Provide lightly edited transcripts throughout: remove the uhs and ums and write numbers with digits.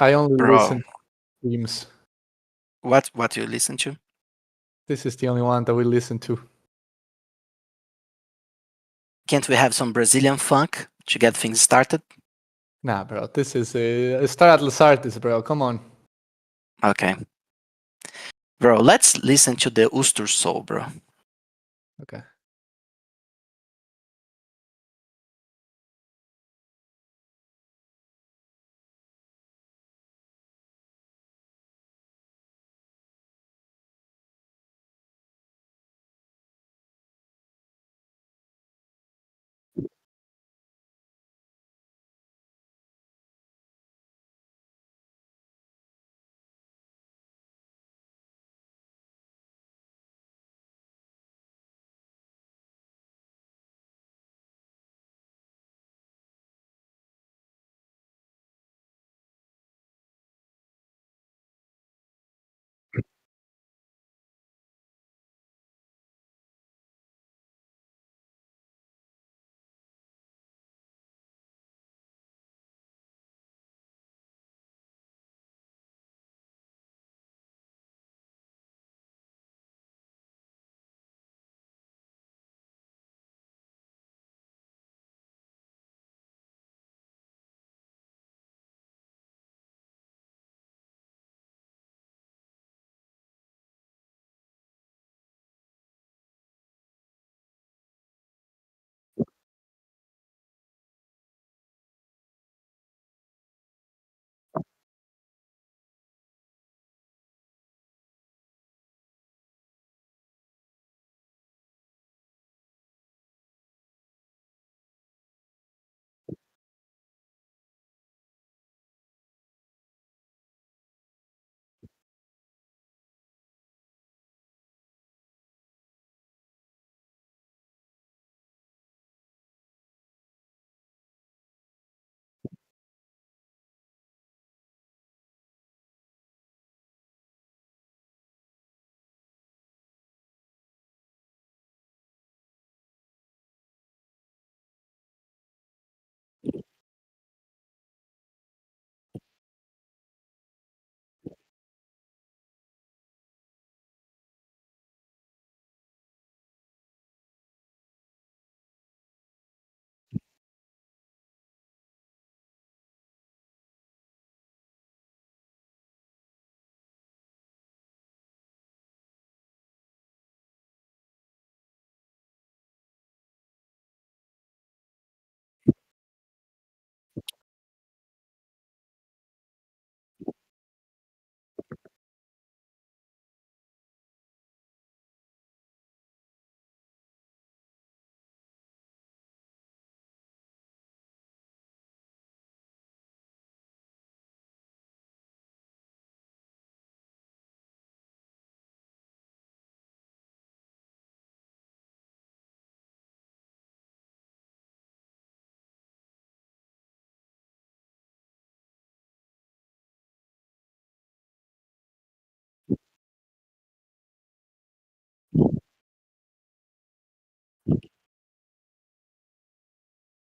I only Bro, listen to streams. what you listen to? This is the only one that we listen to. Can't we have some Brazilian funk to get things started? Nah, bro. This is a StarAtlas artist, bro. Come on. Okay. Bro, let's listen to the Ooster Soul, bro. Okay.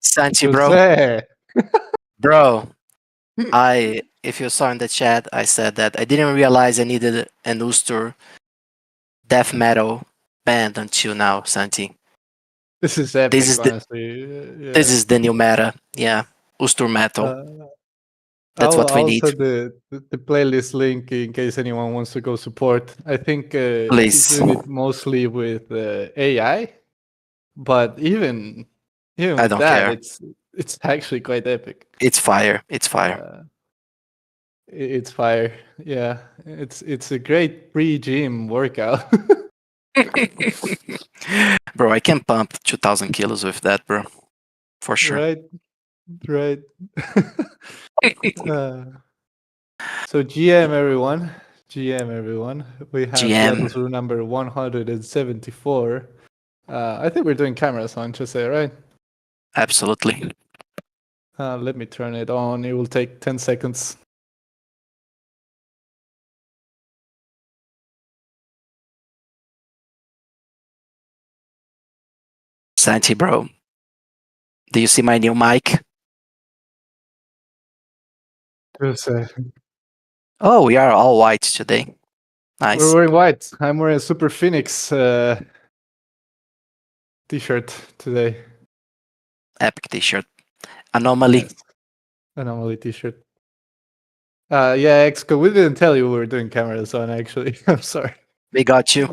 Santi, bro. Jose. Bro, if you saw in the chat, I said that I didn't realize I needed an Ooster death metal band until now, Santi. This is This epic, is the honestly. this Yeah. is the new meta. Yeah, Ooster metal. Uh, That's what we I'll need. send the playlist link in case anyone wants to go support. I think he's doing Please. it mostly with AI, but even I with don't that, care. it's actually quite epic. It's fire. It's fire. It's fire. Yeah, it's a great pre-gym workout. Bro, I can pump 2,000 kilos with that, bro. For sure. Right, right. uh, so GM everyone, GM everyone. We have the Atlas GM. Brew number 174. I think we're doing cameras on Jose, right? Absolutely. Let me turn it on. It will take 10 seconds. Santi, bro. Do you see my new mic? Jose. Oh, we are all white today. Nice. We're wearing white. I'm wearing a Super Phoenix t-shirt today. Epic t-shirt. Anomaly. Yes. Anomaly t-shirt. Yeah, Exco, we didn't tell you we were doing cameras on, actually. I'm sorry. We got you.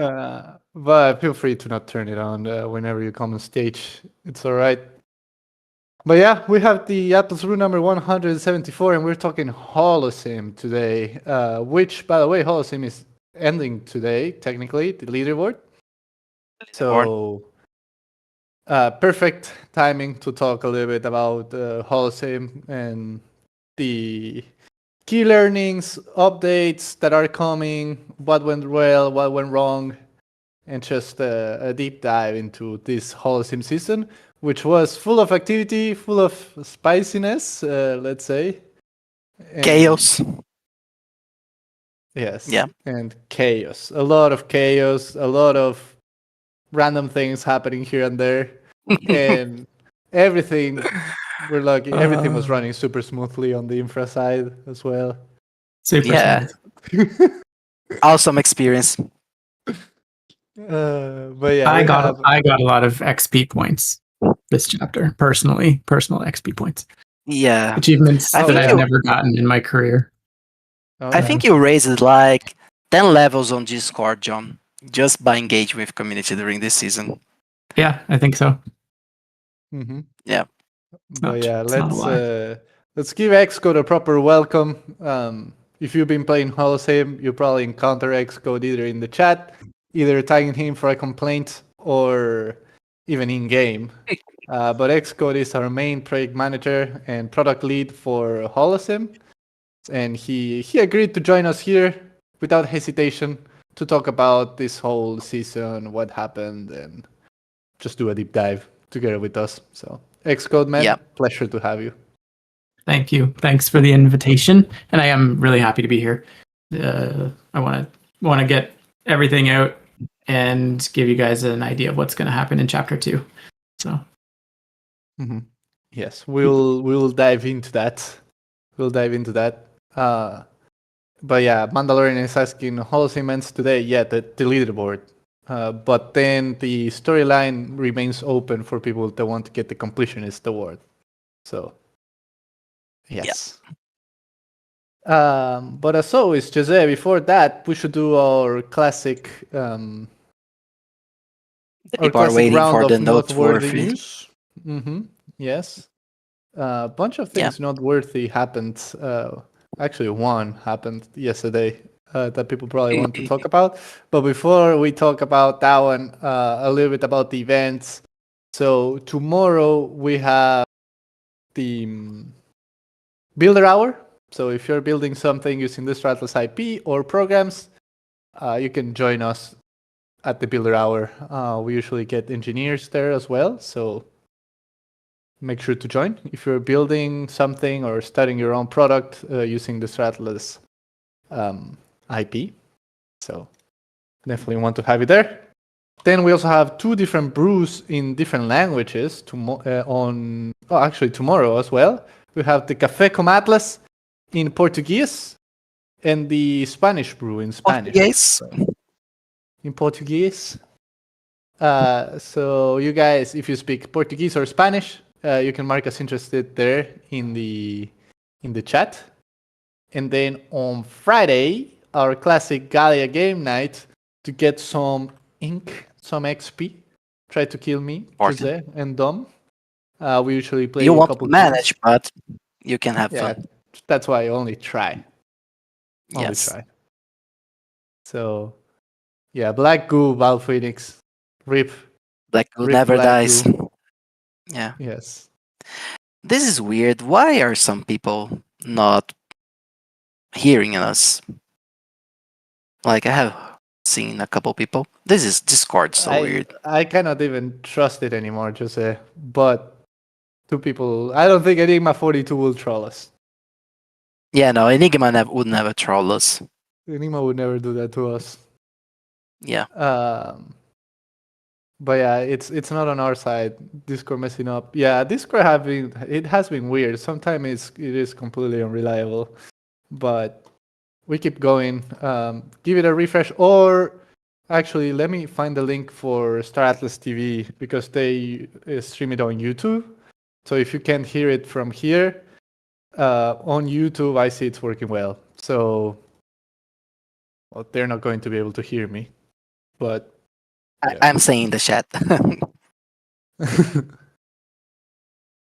But feel free to not turn it on whenever you come on stage. It's all right. But yeah, we have the Atlas Brew number 174, and we're talking Holosim today, which, by the way, Holosim is ending today, technically, the leaderboard. So, perfect timing to talk a little bit about Holosim and the key learnings, updates that are coming, what went well, what went wrong, and just a deep dive into this Holosim season, which was full of activity, full of spiciness, let's say. And Chaos. Yes. Yeah. And chaos. A lot of chaos, a lot of random things happening here and there. And everything, we're lucky, everything was running super smoothly on the infra side as well. Super smooth. Awesome experience. But yeah, I got a lot of XP points this chapter, personal XP points. Yeah. Achievements that I've never gotten in my career. I think you raised like 10 levels on Discord, John, just by engaging with community during this season. Yeah, I think so. Mm-hmm. Yeah. But yeah, let's give Xcode a proper welcome. If you've been playing Holosim, you probably encounter Xcode either in the chat, either tagging him for a complaint, or even in game. But Xcode is our main project manager and product lead for Holosim, and he agreed to join us here without hesitation to talk about this whole season, what happened, and just do a deep dive together with us. So Xcode, man, pleasure to have you. Thank you. Thanks for the invitation, and I am really happy to be here. I want to get everything out and give you guys an idea of what's going to happen in chapter 2. So, yes, we'll dive into that. But yeah, Mandalorian is asking Holosim ends today. Yeah, the leaderboard. But then the storyline remains open for people that want to get the completionist award. So, yes. But as always, Jose, before that, we should do our classic round of noteworthy news. Yes. A bunch of things noteworthy happened. Actually, one happened yesterday that people probably want to talk about. But before we talk about that one, a little bit about the events. So tomorrow we have the Builder Hour. So if you're building something using the StarAtlas IP or programs, you can join us at the Builder Hour. We usually get engineers there as well. So make sure to join if you're building something or starting your own product using the StarAtlas IP. So definitely want to have you there. Then we also have 2 different brews in different languages tomorrow as well. We have the Café com Atlas in Portuguese and the Spanish brew in Spanish. In Portuguese. So you guys, if you speak Portuguese or Spanish, you can mark us interested there in the chat. And then on Friday, our classic Galia game night, to get some ink, some XP. Try to kill me, Jose and Dom. We usually play you a won't couple manage, games. but you can have fun. That's why I only try. Yes. So, yeah, Black Goo, Val Phoenix, RIP. Black Goo never dies. Goo. Yeah. Yes. This is weird. Why are some people not hearing us? Like, I have seen a couple people. This is Discord, so weird. I cannot even trust it anymore, Jose. But 2 people, I don't think Enigma 42 will troll us. Yeah, no, Enigma would never troll us. Enigma would never do that to us. Yeah. But yeah, it's not on our side. Discord messing up. Yeah, Discord has been weird. Sometimes it is completely unreliable. but we keep going. Give it a refresh, or actually, let me find the link for StarAtlasTV because they stream it on YouTube. So if you can't hear it from here, on YouTube, I see it's working well. So they're not going to be able to hear me, but yeah. I'm saying the chat.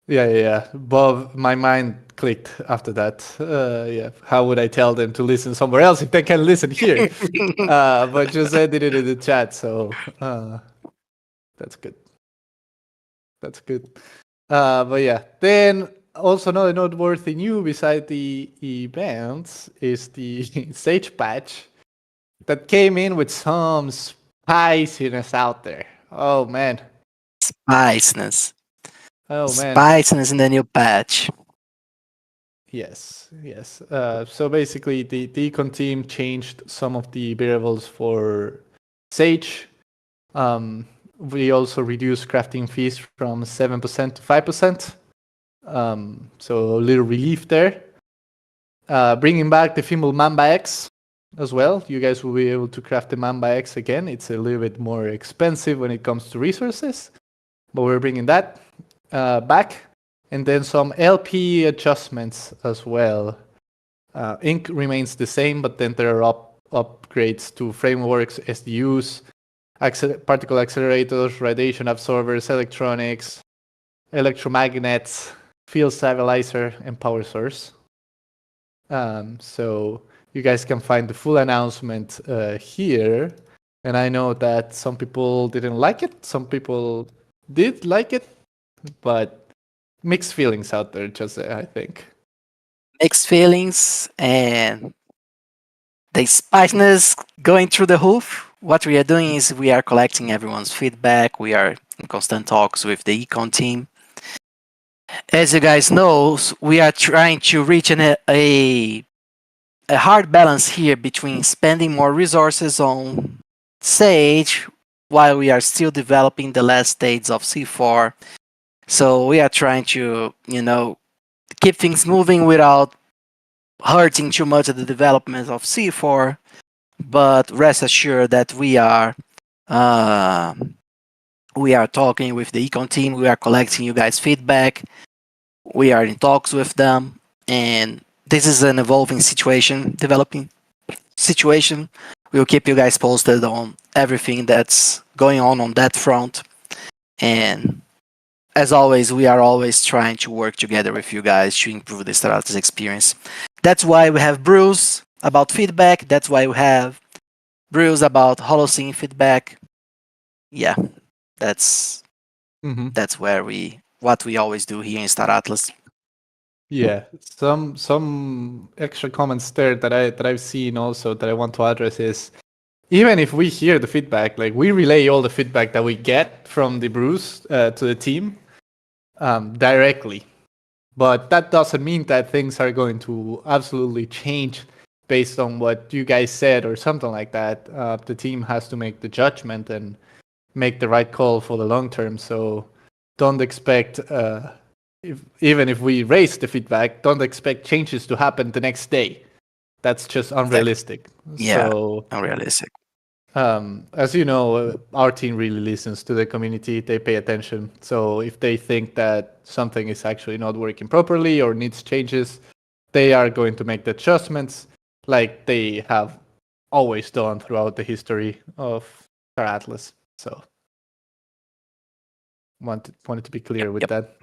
Yeah. Bob, my mind clicked after that. Yeah, how would I tell them to listen somewhere else if they can listen here? But Jose did it in the chat, so that's good. That's good. But yeah, then also another noteworthy news beside the events is the Sage patch that came in with some spiciness out there. Oh man. Spiciness. Oh man. Spiciness in the new patch. Yes. So basically, the Econ team changed some of the variables for Sage. We also reduced crafting fees from 7% to 5%. So a little relief there. Bringing back the Female Mamba X as well. You guys will be able to craft the Mamba X again. It's a little bit more expensive when it comes to resources, but we're bringing that back. And then some LP adjustments as well. Ink remains the same, but then there are upgrades to frameworks, SDUs, particle accelerators, radiation absorbers, electronics, electromagnets, field stabilizer, and power source. So you guys can find the full announcement here. And I know that some people didn't like it, some people did like it, but mixed feelings out there, Jose, I think. Mixed feelings and the spiciness going through the roof. What we are doing is we are collecting everyone's feedback. We are in constant talks with the Econ team. As you guys know, we are trying to reach a hard balance here between spending more resources on Sage while we are still developing the last stages of C4. So we are trying to, keep things moving without hurting too much of the development of C4. But rest assured that we are talking with the Econ team. We are collecting you guys' feedback. We are in talks with them, and this is an evolving situation, developing situation. We'll keep you guys posted on everything that's going on that front. And as always, we are always trying to work together with you guys to improve the StarAtlas experience. That's why we have brews about feedback. That's why we have brews about Holosim feedback. Yeah, that's what we always do here in StarAtlas. Yeah, some extra comments there that I've seen also that I want to address is, even if we hear the feedback, like we relay all the feedback that we get from the brews to the team directly, but that doesn't mean that things are going to absolutely change based on what you guys said or something like that. The team has to make the judgment and make the right call for the long term. So don't expect, even if we raise the feedback, don't expect changes to happen the next day. That's just unrealistic. Yeah, so, unrealistic. As you know, our team really listens to the community. They pay attention. So if they think that something is actually not working properly or needs changes, they are going to make the adjustments like they have always done throughout the history of StarAtlas. So wanted to be clear with that.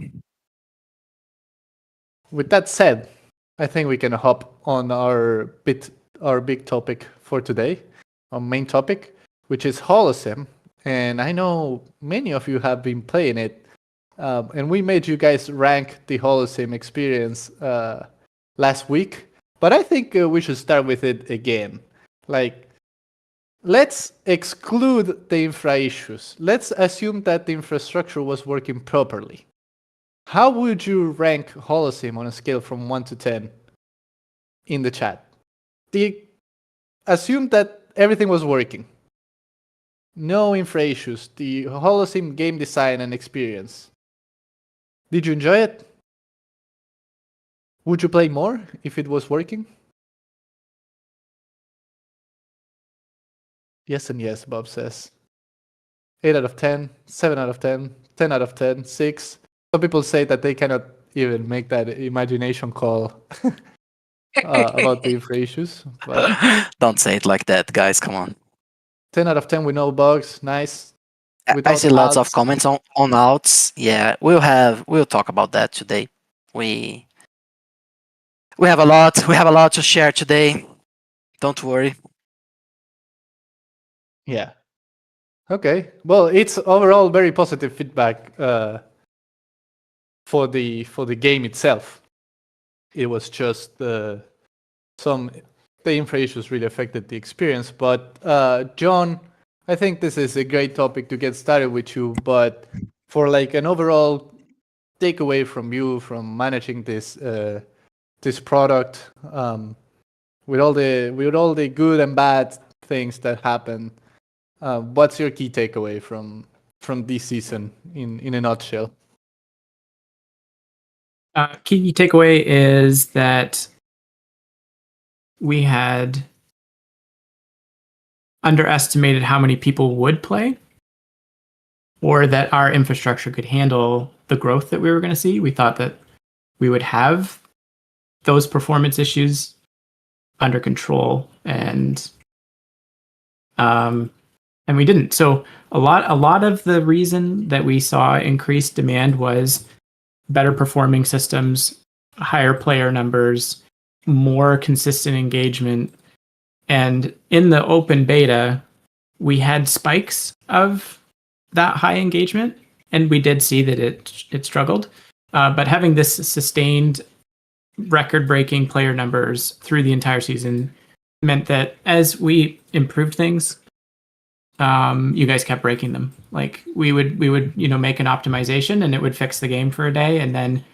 With that said, I think we can hop on our big topic for today, our main topic, which is Holosim. And I know many of you have been playing it, and we made you guys rank the Holosim experience last week. But I think we should start with it again. Like, let's exclude the infra issues. Let's assume that the infrastructure was working properly. How would you rank Holosim on a scale from 1 to 10 in the chat? Assume that everything was working. No infra issues. The Holosim game design and experience. Did you enjoy it? Would you play more if it was working? Yes and yes, Bob says. 8 out of 10, 7 out of 10, 10 out of 10, 6. Some people say that they cannot even make that imagination call about the infra issues. But don't say it like that, guys. Come on. 10 out of 10 with no bugs. Nice. I see lots of ads. comments on outs. Yeah, we'll talk about that today. We have a lot to share today. Don't worry. Yeah. Okay. Well, it's overall very positive feedback for the game itself. It was just the infra issues really affected the experience. But John, I think this is a great topic to get started with you. But for like an overall takeaway from you from managing this this product, with all the good and bad things that happen, what's your key takeaway from this season in a nutshell? Key takeaway is that we had underestimated how many people would play, or that our infrastructure could handle the growth that we were going to see. We thought that we would have those performance issues under control, and we didn't. So a lot of the reason that we saw increased demand was better performing systems, higher player numbers, more consistent engagement. And in the open beta, we had spikes of that high engagement, and we did see that it struggled. But having this sustained record-breaking player numbers through the entire season meant that as we improved things, you guys kept breaking them. Like we would make an optimization and it would fix the game for a day, and then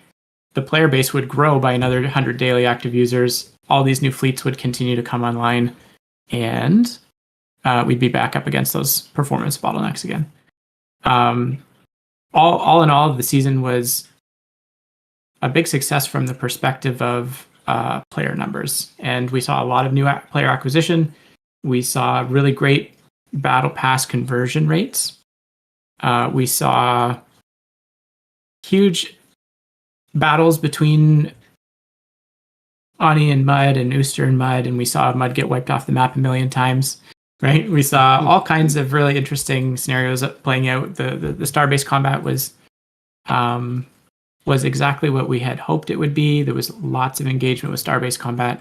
the player base would grow by another 100 daily active users. All these new fleets would continue to come online, and we'd be back up against those performance bottlenecks again. All in all, the season was a big success from the perspective of player numbers, and we saw a lot of new player acquisition. We saw really great battle pass conversion rates. We saw huge battles between Ani and Mud and Ooster and Mud, and we saw Mud get wiped off the map a million times. Right? We saw all kinds of really interesting scenarios playing out. The star-based combat was exactly what we had hoped it would be. There was lots of engagement with star-based combat.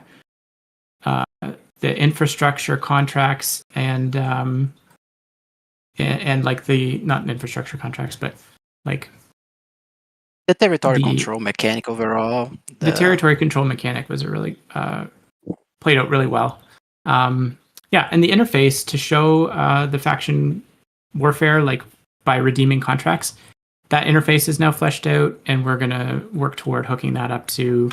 The infrastructure contracts and like the not infrastructure contracts, but like the territory control mechanic overall. The territory control mechanic was a really played out really well. Yeah, and the interface to show the faction warfare, like by redeeming contracts, that interface is now fleshed out, and we're gonna work toward hooking that up to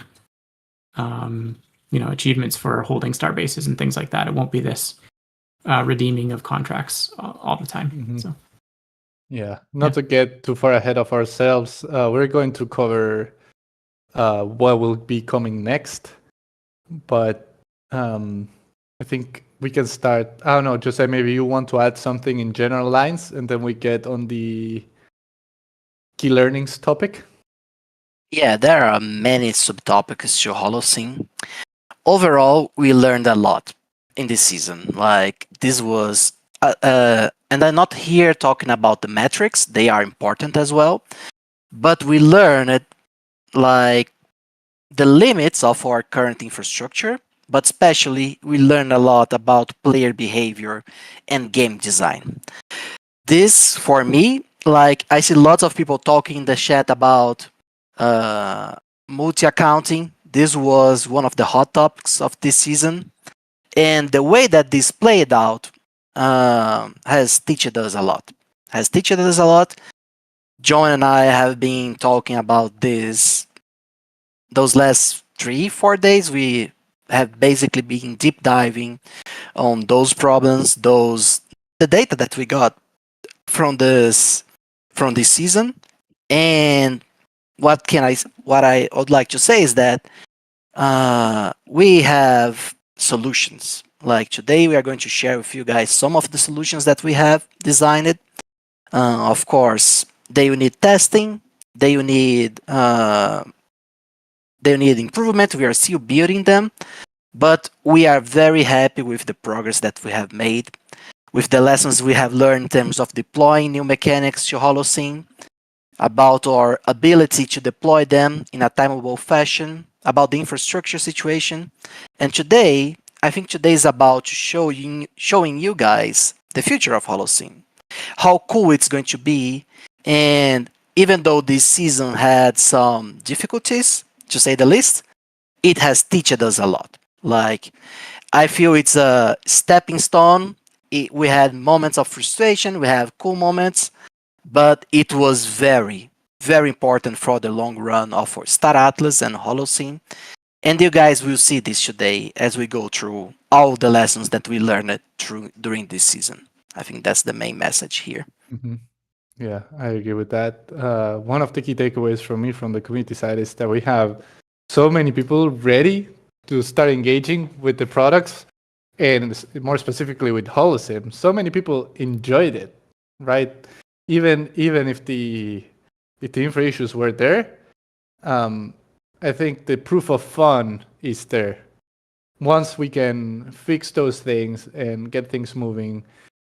achievements for holding star bases and things like that. It won't be this redeeming of contracts all the time. Mm-hmm. So yeah, not to get too far ahead of ourselves, we're going to cover what will be coming next, but I think we can start. I don't know, Jose, maybe you want to add something in general lines, and then we get on the key learnings topic. Yeah, there are many subtopics to Holosim. Overall, we learned a lot in this season. Like, this was and I'm not here talking about the metrics, they are important as well, but we learned like the limits of our current infrastructure, but especially we learned a lot about player behavior and game design. This, for me, like, I see lots of people talking in the chat about multi-accounting. This was one of the hot topics of this season, and the way that this played out has taught us a lot. John and I have been talking about this those last 3-4 days. We have basically been deep diving on those problems, the data that we got from this season. And what I would like to say is that we have solutions. Like today, we are going to share with you guys some of the solutions that we have designed. Of course, they will need testing. They will need improvement. We are still building them, but we are very happy with the progress that we have made, with the lessons we have learned in terms of deploying new mechanics to Holosim, about our ability to deploy them in a timeable fashion, about the infrastructure situation. And today, I think today is about showing you guys the future of Holosim, how cool it's going to be. And even though this season had some difficulties, to say the least, it has taught us a lot. Like, I feel it's a stepping stone. We had moments of frustration, we have cool moments, but it was very, very important for the long run of our Star Atlas and Holosim. And you guys will see this today as we go through all the lessons that we learned during this season. I think that's the main message here. Mm-hmm. Yeah, I agree with that. One of the key takeaways from me from the community side is that we have so many people ready to start engaging with the products, and more specifically with Holosim. So many people enjoyed it, right? Even if the infra issues were there, I think the proof of fun is there. Once we can fix those things and get things moving,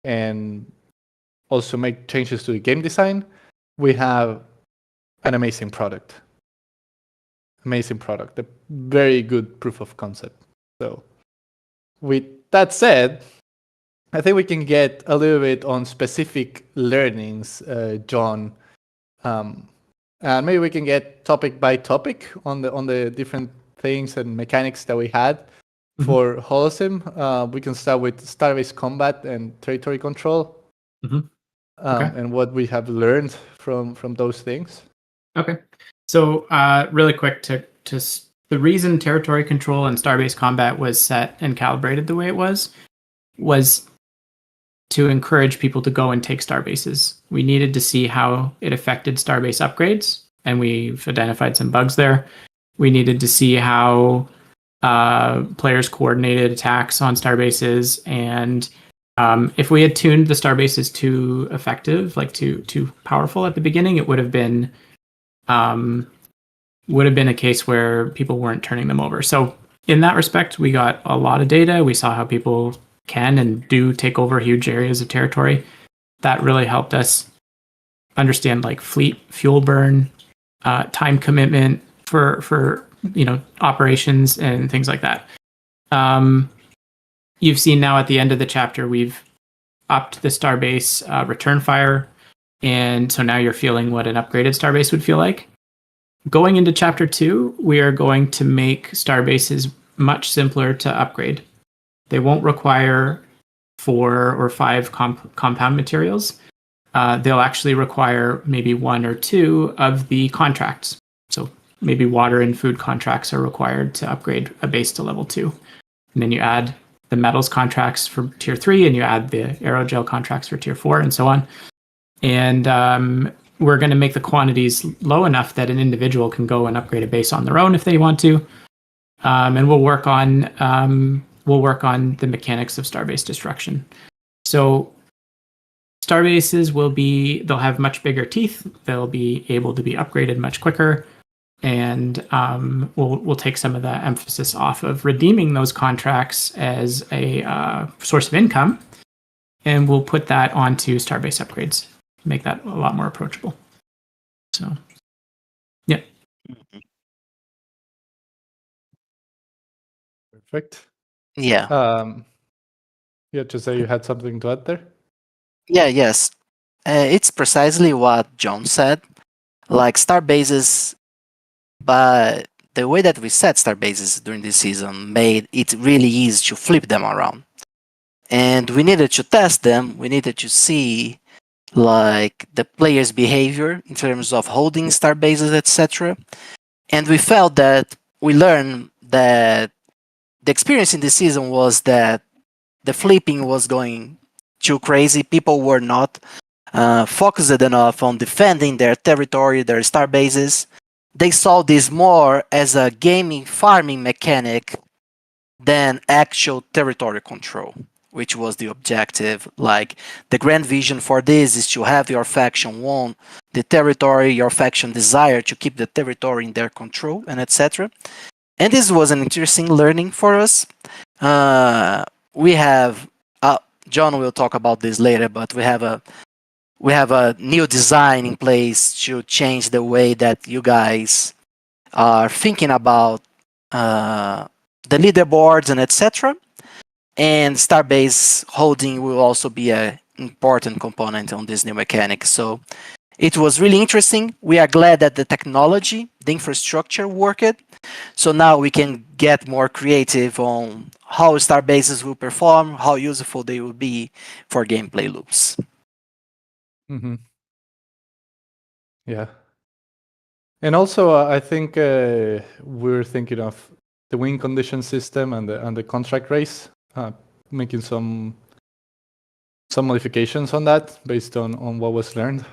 and also make changes to the game design, we have an amazing product. A very good proof of concept. So with that said, I think we can get a little bit on specific learnings, John. And maybe we can get topic by topic on the different things and mechanics that we had for Holosim. We can start with star-based combat and territory control. And what we have learned from those things. Okay. So really quick, to the reason territory control and star-based combat was set and calibrated the way it was to encourage people to go and take starbases. We needed to see how it affected starbase upgrades, and we've identified some bugs there. We needed to see how players coordinated attacks on starbases, and if we had tuned the starbases too effective, like too powerful at the beginning, it would have been a case where people weren't turning them over. So in that respect, we got a lot of data. We saw how people can and do take over huge areas of territory. That really helped us understand like fleet fuel burn, time commitment for operations and things like that. You've seen now at the end of the chapter, we've upped the starbase return fire, and so now you're feeling what an upgraded starbase would feel like. Going into chapter 2, we are going to make starbases much simpler to upgrade. They won't require 4 or 5 compound materials. They'll actually require maybe 1 or 2 of the contracts. So maybe water and food contracts are required to upgrade a base to level 2. And then you add the metals contracts for tier 3, and you add the aerogel contracts for tier 4, and so on. And we're going to make the quantities low enough that an individual can go and upgrade a base on their own if they want to. And we'll work on the mechanics of starbase destruction. So starbases they'll have much bigger teeth. They'll be able to be upgraded much quicker. And we'll take some of the emphasis off of redeeming those contracts as a source of income, and we'll put that onto starbase upgrades, make that a lot more approachable. So, yeah. Perfect. Yeah. Yeah, to say you had something to add there? Yeah, yes. It's precisely what John said. Like starbases, but the way that we set starbases during this season made it really easy to flip them around. And we needed to test them. We needed to see like the player's behavior in terms of holding starbases, etc. And we felt that we learned that the experience in this season was that the flipping was going too crazy. People were not focused enough on defending their territory, their starbases. They saw this more as a gaming farming mechanic than actual territory control, which was the objective. Like, the grand vision for this is to have your faction own the territory, your faction desire to keep the territory in their control, and etc. And this was an interesting learning for us. We have John will talk about this later, but we have a new design in place to change the way that you guys are thinking about the leaderboards and etc. And Starbase holding will also be an important component on this new mechanic. So it was really interesting. We are glad that the technology, the infrastructure worked. So now we can get more creative on how Starbases will perform, how useful they will be for gameplay loops. Mm-hmm. Yeah. And also, I think we're thinking of the win condition system and the contract race, making some modifications on that based on what was learned.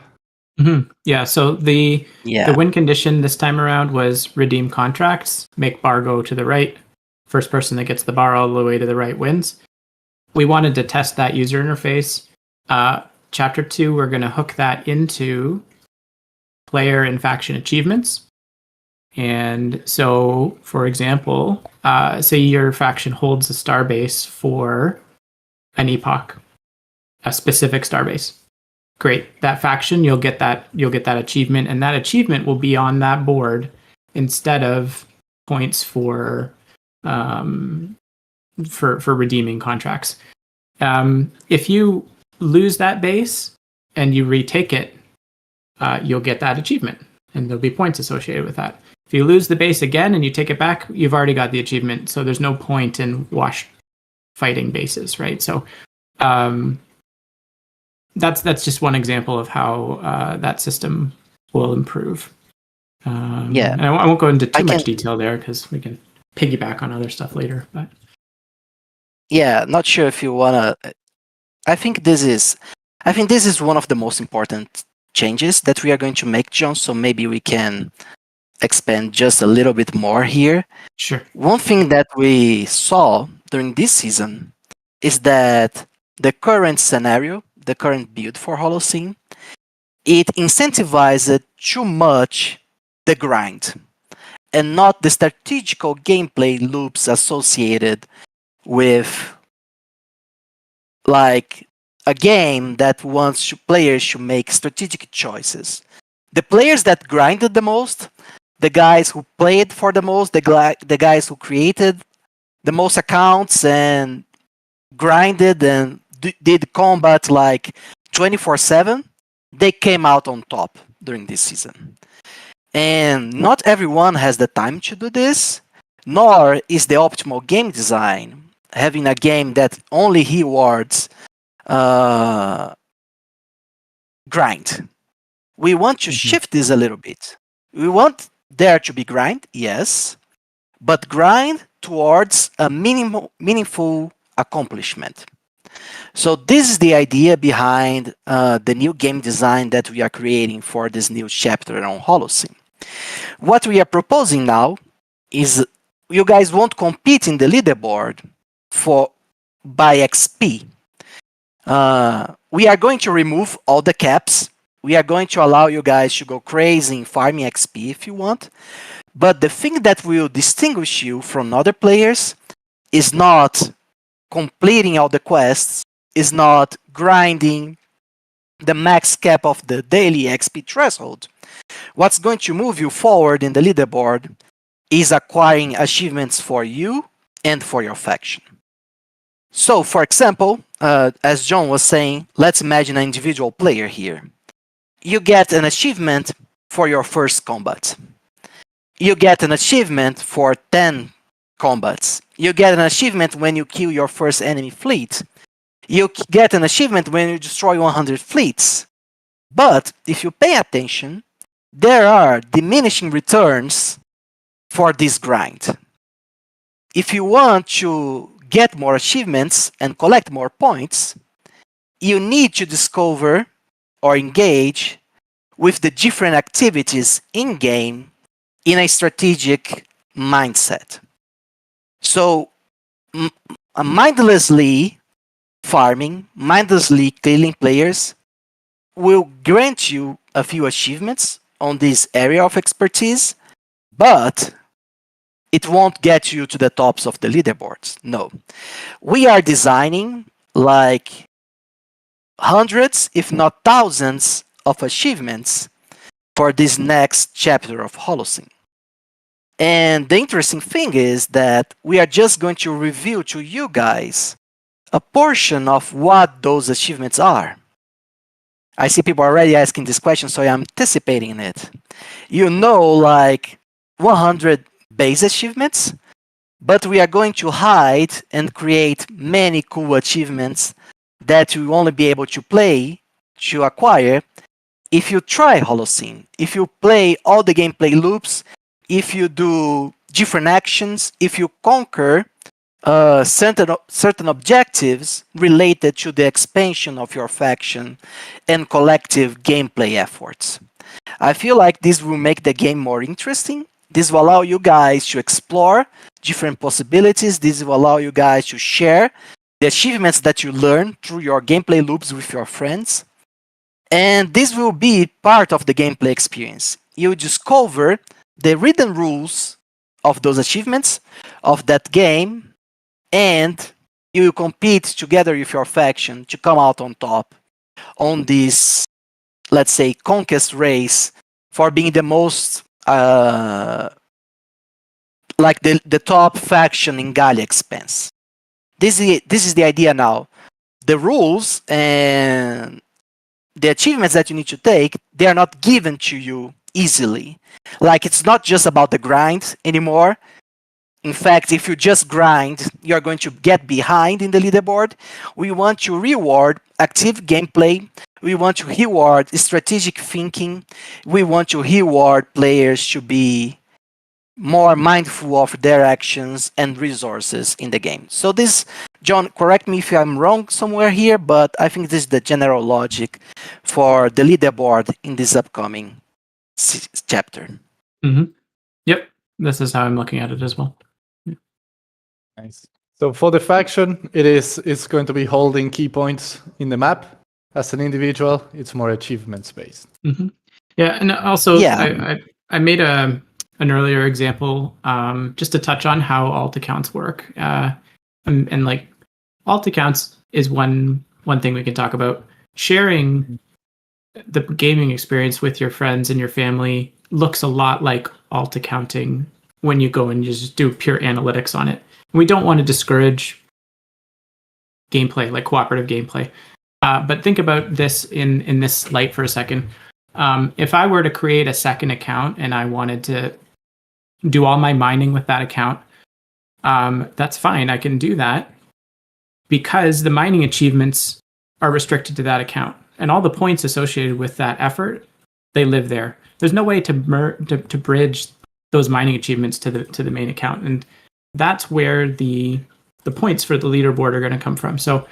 Mm-hmm. Yeah. So the win condition this time around was redeem contracts, make bar go to the right. First person that gets the bar all the way to the right wins. We wanted to test that user interface. Chapter 2, we're going to hook that into player and faction achievements. And so, for example, say your faction holds a starbase for an epoch, a specific starbase. Great. That faction, you'll get that achievement, and that achievement will be on that board instead of points for redeeming contracts. If you lose that base and you retake it, you'll get that achievement, and there'll be points associated with that. If you lose the base again and you take it back, you've already got the achievement, so there's no point in wash fighting bases, right? So that's just one example of how that system will improve. And I won't go into too much detail there because we can piggyback on other stuff later. But not sure if you wanna. I think this is one of the most important changes that we are going to make, John. So maybe we can expand just a little bit more here. Sure. One thing that we saw during this season is that the current scenario, the current build for Holosim, it incentivized too much the grind and not the strategical gameplay loops associated with like a game that wants players to make strategic choices. The players that grinded the most, the guys who played for the most, the guys who created the most accounts and grinded and did combat like 24/7, they came out on top during this season. And not everyone has the time to do this, nor is the optimal game design having a game that only rewards grind. We want to shift this a little bit. We want there to be grind, yes, but grind towards a meaningful accomplishment. So this is the idea behind the new game design that we are creating for this new chapter on Holosim. What we are proposing now is you guys won't compete in the leaderboard by XP. We are going to remove all the caps. We are going to allow you guys to go crazy in farming XP if you want. But the thing that will distinguish you from other players is not completing all the quests, is not grinding the max cap of the daily XP threshold. What's going to move you forward in the leaderboard is acquiring achievements for you and for your faction. So, for example, as John was saying, let's imagine an individual player here. You get an achievement for your first combat. You get an achievement for 10 combats. You get an achievement when you kill your first enemy fleet. You get an achievement when you destroy 100 fleets. But if you pay attention, there are diminishing returns for this grind. If you want to get more achievements and collect more points, you need to discover or engage with the different activities in-game in a strategic mindset. So mindlessly farming, mindlessly killing players will grant you a few achievements on this area of expertise, but it won't get you to the tops of the leaderboards. No. We are designing like hundreds, if not thousands, of achievements for this next chapter of Holosim. And the interesting thing is that we are just going to reveal to you guys a portion of what those achievements are. I see people already asking this question, so I'm anticipating it. You know, like 100 base achievements, but we are going to hide and create many cool achievements that you will only be able to play, to acquire, if you try Holosim, if you play all the gameplay loops, if you do different actions, if you conquer certain objectives related to the expansion of your faction and collective gameplay efforts. I feel like this will make the game more interesting. This will allow you guys to explore different possibilities. This will allow you guys to share the achievements that you learn through your gameplay loops with your friends. And this will be part of the gameplay experience. You discover the written rules of those achievements of that game, and you will compete together with your faction to come out on top on this, let's say, conquest race for being the most like the top faction in Gallia expense. This is the idea now. The rules and the achievements that you need to take, they are not given to you easily. Like, it's not just about the grind anymore. In fact, if you just grind, you're going to get behind in the leaderboard. We want to reward active gameplay. We want to reward strategic thinking. We want to reward players to be more mindful of their actions and resources in the game. So this, John, correct me if I'm wrong somewhere here, but I think this is the general logic for the leaderboard in this upcoming chapter. Mm-hmm. Yep, this is how I'm looking at it as well. Yeah. Nice. So for the faction, it's going to be holding key points in the map. As an individual, it's more achievements based. Mm-hmm. Yeah, and also I made an earlier example just to touch on how alt accounts work. And like alt accounts is one thing we can talk about. Sharing the gaming experience with your friends and your family looks a lot like alt accounting when you go and you just do pure analytics on it. We don't want to discourage gameplay, like cooperative gameplay. But think about this in this light for a second. If I were to create a second account and I wanted to do all my mining with that account, that's fine. I can do that because the mining achievements are restricted to that account, and all the points associated with that effort, they live there. There's no way to bridge those mining achievements to the main account, and that's where the points for the leaderboard are going to come from. So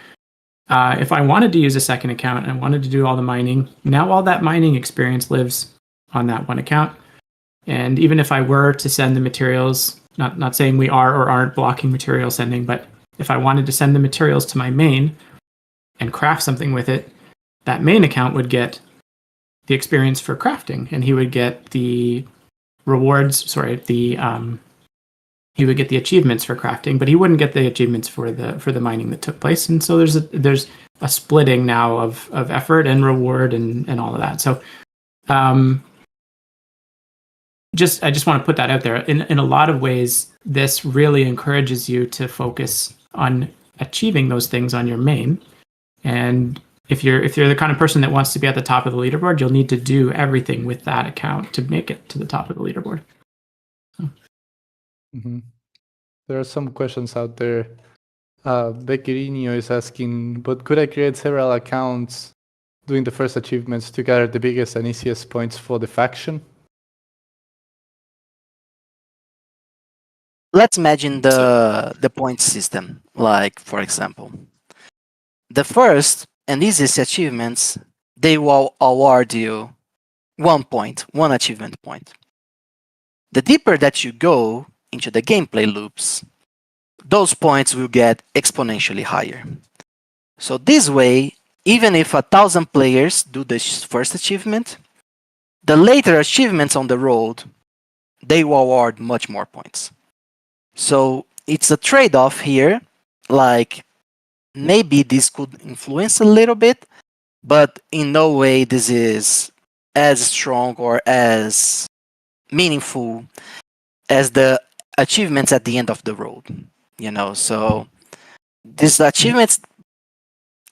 if I wanted to use a second account and I wanted to do all the mining, now all that mining experience lives on that one account. And even if I were to send the materials, not saying we are or aren't blocking material sending, but if I wanted to send the materials to my main and craft something with it, that main account would get the experience for crafting, and he would get the rewards. He would get the achievements for crafting, but he wouldn't get the achievements for the mining that took place. And so there's a splitting now of effort and reward and all of that. So I just want to put that out there. In a lot of ways, this really encourages you to focus on achieving those things on your main. And if you're the kind of person that wants to be at the top of the leaderboard, you'll need to do everything with that account to make it to the top of the leaderboard. So. Mm-hmm. There are some questions out there. Becquerino is asking, but could I create several accounts doing the first achievements to gather the biggest and easiest points for the faction? Let's imagine the point system. Like, for example, the first and easiest achievements, they will award you 1 point, 1 achievement point. The deeper that you go into the gameplay loops, those points will get exponentially higher. So this way, even if 1,000 players do the first achievement, the later achievements on the road, they will award much more points. So it's a trade-off here. Like, maybe this could influence a little bit, but in no way this is as strong or as meaningful as the achievements at the end of the road. So these achievements,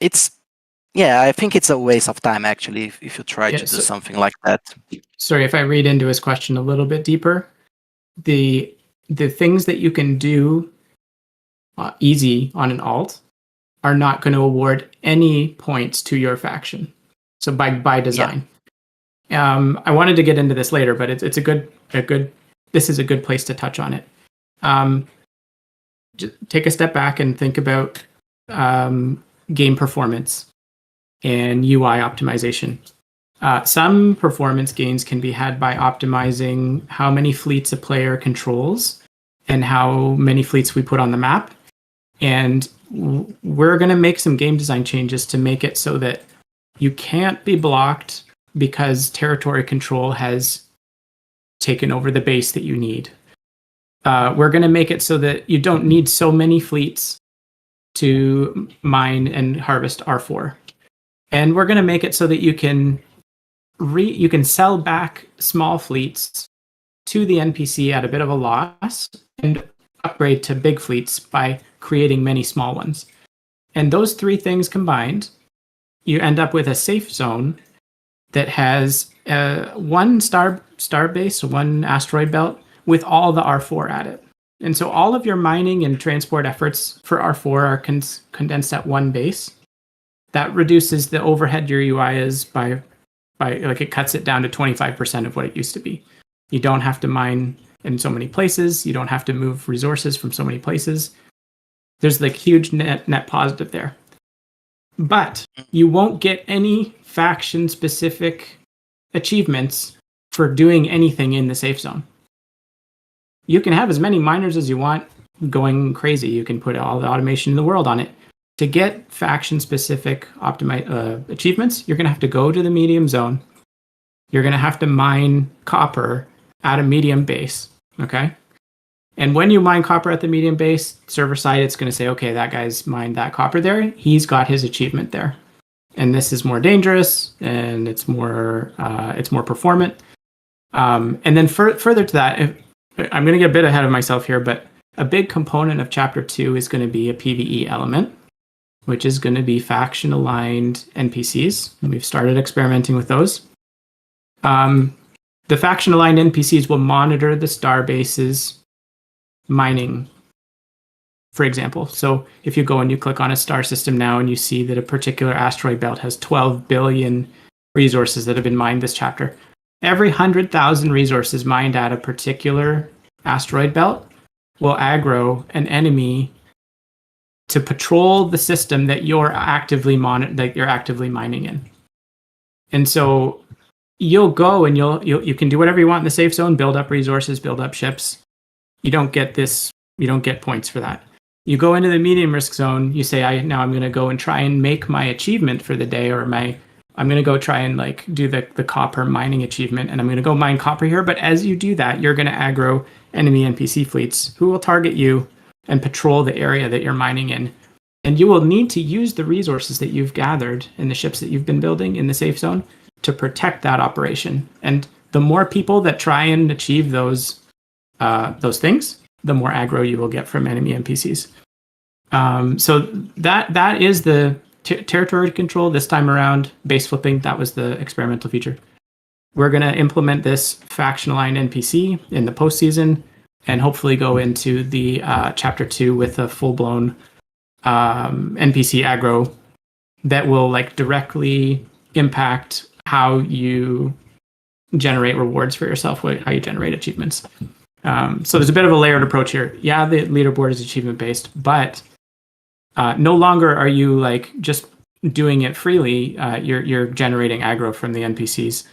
I think it's a waste of time actually if you try to do something like that. Sorry, if I read into his question a little bit deeper, the things that you can do easy on an alt are not going to award any points to your faction. So by design. Yeah. I wanted to get into this later, but it's a good this is a good place to touch on it. Just take a step back and think about game performance and UI optimization. Some performance gains can be had by optimizing how many fleets a player controls and how many fleets we put on the map. And we're going to make some game design changes to make it so that you can't be blocked because territory control has taken over the base that you need. We're going to make it so that you don't need so many fleets to mine and harvest R4. And we're going to make it so that you can sell back small fleets to the NPC at a bit of a loss and upgrade to big fleets by creating many small ones. And those three things combined, you end up with a safe zone that has one star base, one asteroid belt with all the R4 at it. And so all of your mining and transport efforts for R4 are condensed at one base. That reduces the overhead your UI is by it cuts it down to 25% of what it used to be. You don't have to mine in so many places. You don't have to move resources from so many places. There's huge net positive there. But you won't get any faction specific achievements for doing anything in the safe zone. You can have as many miners as you want going crazy. You can put all the automation in the world on it. To get faction-specific achievements, you're going to have to go to the medium zone. You're going to have to mine copper at a medium base, okay? And when you mine copper at the medium base, server side, it's going to say, okay, that guy's mined that copper there. He's got his achievement there. And this is more dangerous, and it's more performant. And then further to that, I'm going to get a bit ahead of myself here, but a big component of Chapter 2 is going to be a PvE element, which is going to be faction-aligned NPCs. And we've started experimenting with those. The faction-aligned NPCs will monitor the star base's mining, for example. So if you go and you click on a star system now and you see that a particular asteroid belt has 12 billion resources that have been mined this chapter, every 100,000 resources mined at a particular asteroid belt will aggro an enemy to patrol the system that you're actively mining in. And so you'll go and you can do whatever you want in the safe zone, build up resources, build up ships. You don't get points for that. You go into the medium risk zone, you say, I'm going to go and try and make my achievement for the day, or I'm going to go try and do the copper mining achievement, and I'm going to go mine copper here. But as you do that, you're going to aggro enemy NPC fleets who will target you and patrol the area that you're mining in. And you will need to use the resources that you've gathered in the ships that you've been building in the safe zone to protect that operation. And the more people that try and achieve those things, the more aggro you will get from enemy NPCs. So that is the territory control this time around. Base flipping, that was the experimental feature. We're going to implement this faction-aligned NPC in the postseason and hopefully go into the Chapter 2 with a full-blown NPC aggro that will directly impact how you generate rewards for yourself, how you generate achievements. So there's a bit of a layered approach here. Yeah, the leaderboard is achievement-based, but no longer are you just doing it freely. You're generating aggro from the NPCs.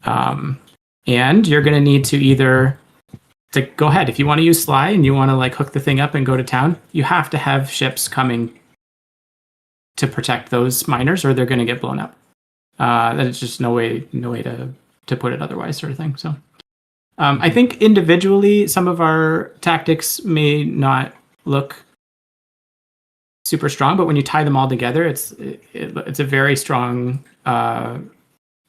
And you're going to need to either it's like, go ahead. If you want to use Sly and you want to like hook the thing up and go to town, you have to have ships coming to protect those miners, or they're going to get blown up. There's just no way to put it otherwise, sort of thing. So, I think individually, some of our tactics may not look super strong, but when you tie them all together, it's a very strong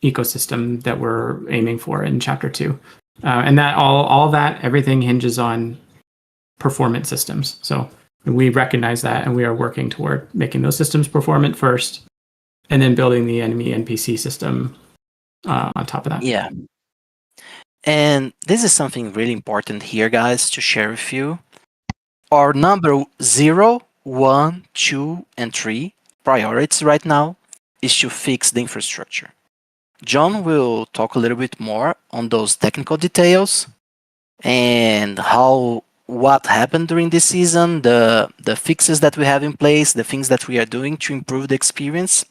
ecosystem that we're aiming for in Chapter 2. And that all that, everything hinges on performance systems. So we recognize that, and we are working toward making those systems performant first, and then building the enemy NPC system on top of that. Yeah. And this is something really important here, guys, to share with you. Our number 0, 1, 2, and 3 priorities right now is to fix the infrastructure. John will talk a little bit more on those technical details and what happened during this season, the fixes that we have in place, the things that we are doing to improve the experience.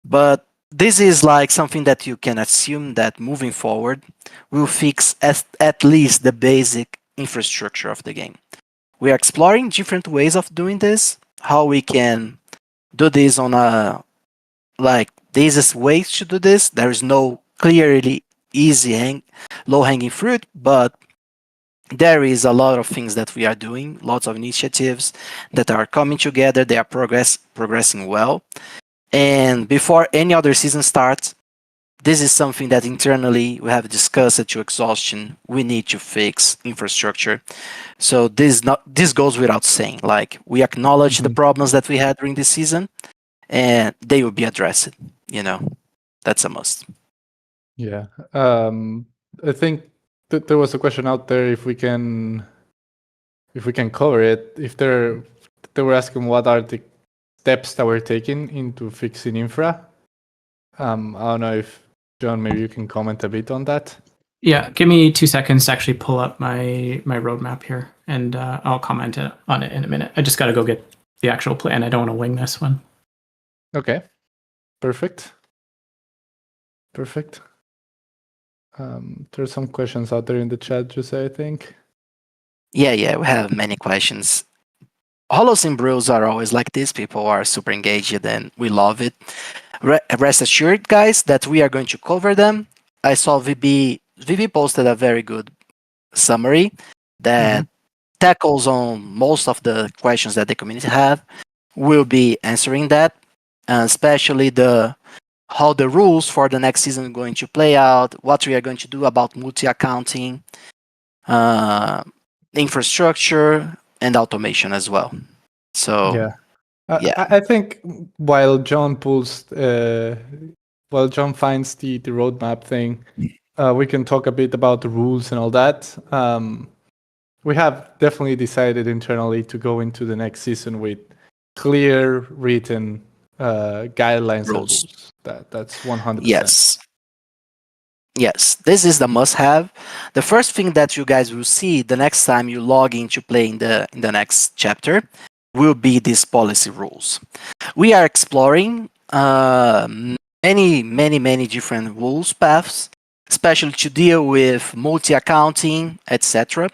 But this is like something that you can assume that moving forward, we'll fix at least the basic infrastructure of the game. We are exploring different ways of doing this, how we can do this on the easiest ways to do this. There is no clearly easy low-hanging fruit, but there is a lot of things that we are doing, lots of initiatives that are coming together. They are progressing well. And before any other season starts, this is something that internally we have discussed to exhaustion. We need to fix infrastructure. So this goes without saying. Like, we acknowledge the problems that we had during this season, and they will be addressed. That's a must. Yeah. I think there was a question out there if we can cover it. If they were asking what are the steps that we're taking into fixing infra. I don't know if John, maybe you can comment a bit on that. Yeah, give me 2 seconds to actually pull up my roadmap here, and I'll comment on it in a minute. I just got to go get the actual plan. I don't want to wing this one. Okay, perfect. There's some questions out there in the chat, Jose, I think. Yeah, we have many questions. Holosim brews are always like this. People are super engaged, and we love it. Rest assured, guys, that we are going to cover them. I saw VB posted a very good summary that tackles on most of the questions that the community have. We'll be answering that, especially how the rules for the next season are going to play out, what we are going to do about multi-accounting, infrastructure, and automation as well. So yeah. I think while John finds the roadmap thing, we can talk a bit about the rules and all that. We have definitely decided internally to go into the next season with clear written guidelines and rules. That's 100%. Yes, this is the must-have. The first thing that you guys will see the next time you log in to play in the next chapter will be these policy rules. We are exploring many different rules paths, especially to deal with multi-accounting, etc.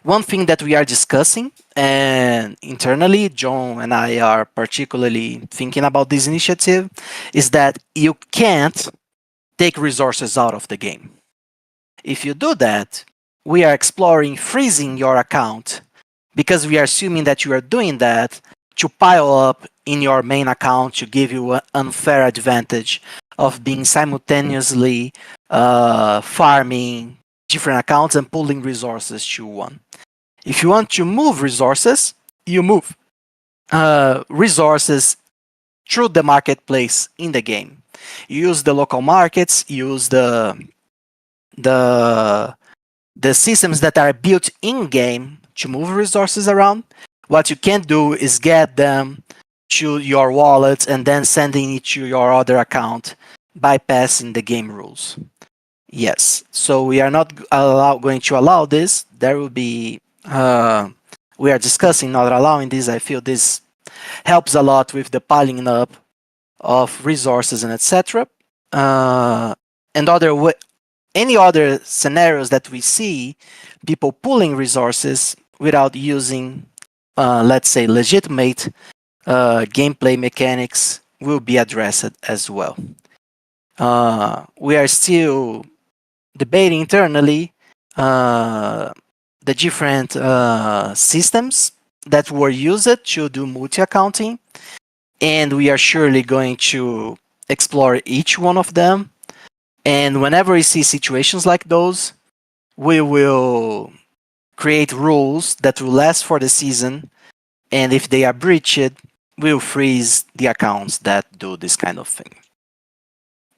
One thing that we are discussing, and internally, John and I are particularly thinking about this initiative, is that you can't take resources out of the game. If you do that, we are exploring freezing your account, because we are assuming that you are doing that to pile up in your main account to give you an unfair advantage of being simultaneously farming different accounts and pulling resources to one. If you want to move resources, you move resources through the marketplace in the game. You use the local markets, use the systems that are built in game to move resources around. What you can't do is get them to your wallet and then sending it to your other account, bypassing the game rules. Yes, so we are not going to allow this. There will be we are discussing not allowing this. I feel this helps a lot with the piling up of resources and etc. And any other scenarios that we see, people pulling resources without using, let's say, legitimate gameplay mechanics will be addressed as well. We are still debating internally the different systems that were used to do multi-accounting, and we are surely going to explore each one of them. And whenever we see situations like those, we will create rules that will last for the season, and if they are breached, we'll freeze the accounts that do this kind of thing.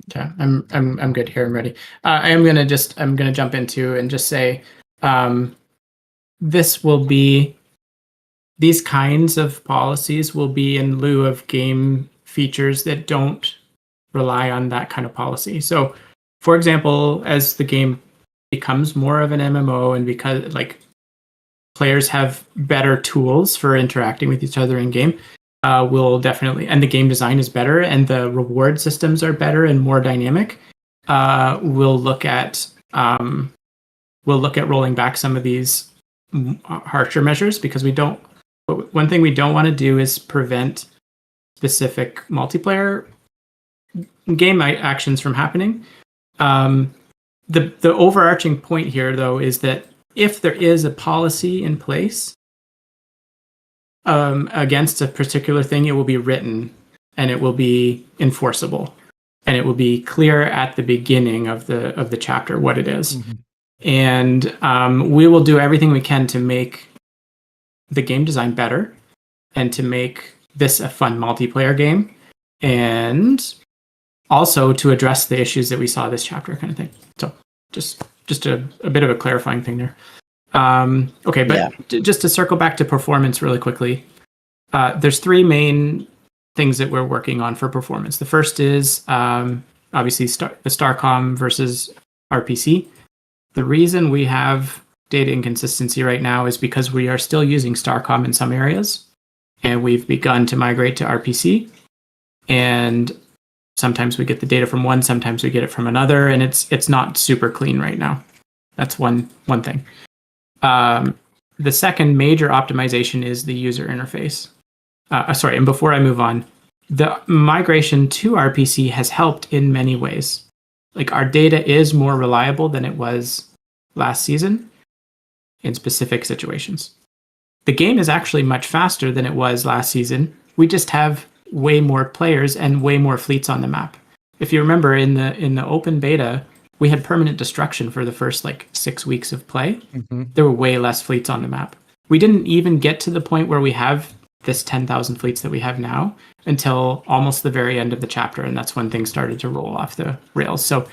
Okay, I'm good here. I'm ready. I'm gonna jump into and just say, this will be, these kinds of policies will be in lieu of game features that don't rely on that kind of policy. So, for example, as the game becomes more of an MMO, and because like players have better tools for interacting with each other in game, will definitely, and the game design is better, and the reward systems are better and more dynamic. We'll look at rolling back some of these harsher measures, because one thing we don't want to do is prevent specific multiplayer game actions from happening. The overarching point here, though, is that if there is a policy in place against a particular thing, it will be written and it will be enforceable, and it will be clear at the beginning of the chapter what it is. Mm-hmm. And we will do everything we can to make the game design better and to make this a fun multiplayer game, and also to address the issues that we saw this chapter, kind of thing. So just a bit of a clarifying thing there. Okay, but just to circle back to performance really quickly, there's three main things that we're working on for performance. The first is obviously the StarCom versus RPC. The reason we have data inconsistency right now is because we are still using StarCom in some areas, and we've begun to migrate to RPC. And sometimes we get the data from one, sometimes we get it from another, and it's not super clean right now. That's one thing. The second major optimization is the user interface. And before I move on, the migration to RPC has helped in many ways. Like, our data is more reliable than it was last season in specific situations. The game is actually much faster than it was last season. We just have way more players and way more fleets on the map. If you remember, in the open beta, we had permanent destruction for the first 6 weeks of play. Mm-hmm. There were way less fleets on the map. We didn't even get to the point where we have this 10,000 fleets that we have now until almost the very end of the chapter, and that's when things started to roll off the rails. So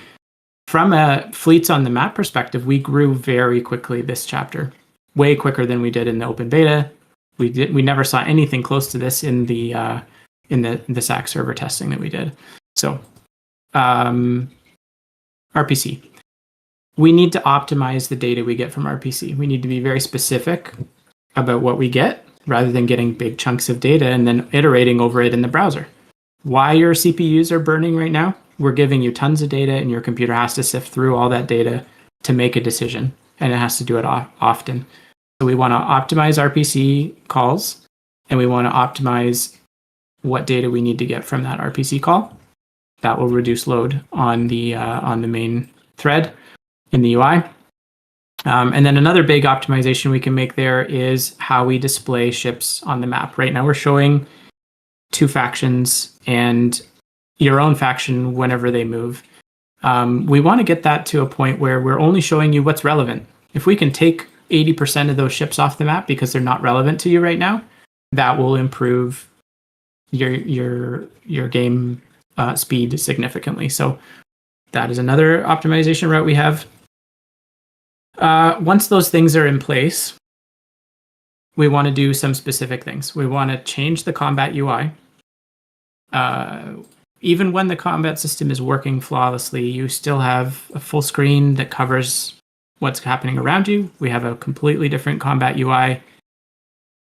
from a fleets on the map perspective, we grew very quickly this chapter, way quicker than we did in the open beta. We never saw anything close to this in the SAC server testing that we did. So RPC. We need to optimize the data we get from RPC. We need to be very specific about what we get, rather than getting big chunks of data and then iterating over it in the browser. Why your CPUs are burning right now? We're giving you tons of data, and your computer has to sift through all that data to make a decision, and it has to do it often. So we want to optimize RPC calls, and we want to optimize what data we need to get from that RPC call. That will reduce load on the main thread in the UI. And then another big optimization we can make there is how we display ships on the map. Right now we're showing two factions and your own faction whenever they move. We want to get that to a point where we're only showing you what's relevant. If we can take 80% of those ships off the map because they're not relevant to you right now, that will improve your game speed significantly. So that is another optimization route we have. Once those things are in place, we want to do some specific things. We want to change the combat UI. Even when the combat system is working flawlessly, you still have a full screen that covers what's happening around you. We have a completely different combat UI